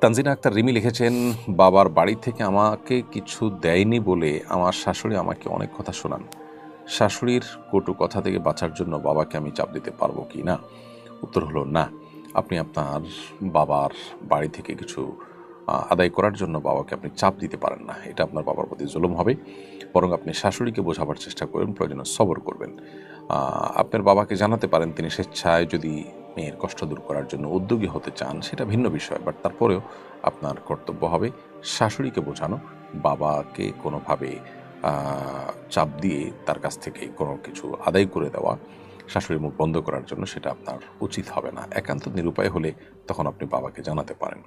তানজিনা আক্তার রিমি লিখেছেন, বাবার বাড়ি থেকে আমাকে কিছু দেয়নি বলে আমার শাশুড়ি আমাকে অনেক কথা শোনান। শাশুড়ির কটু কথা থেকে বাঁচার জন্য বাবাকে আমি চাপ দিতে পারবো কি না? উত্তর হলো না। আপনি আপনার বাবার বাড়ি থেকে কিছু আদায় করার জন্য বাবাকে আপনি চাপ দিতে পারেন না। এটা আপনার বাবার প্রতি জুলুম হবে। বরং আপনি শাশুড়িকে বোঝাবার চেষ্টা করবেন, প্রয়োজনে সবর করবেন। আপনার বাবাকে জানাতে পারেন তিনি স্বেচ্ছায় যদি মেয়ের কষ্ট দূর করার জন্য উদ্যোগী হতে চান, সেটা ভিন্ন বিষয়। বাট তারপরেও আপনার কর্তব্য হবে শাশুড়িকে বোঝানো, বাবাকে কোনোভাবে চাপ দিয়ে তার কাছ থেকে কোনো কিছু আদায় করে দেওয়া, শাশুড়ির মুখ বন্ধ করার জন্য, সেটা আপনার উচিত হবে না। একান্ত নিরুপায় হলে তখন আপনি বাবাকে জানাতে পারেন।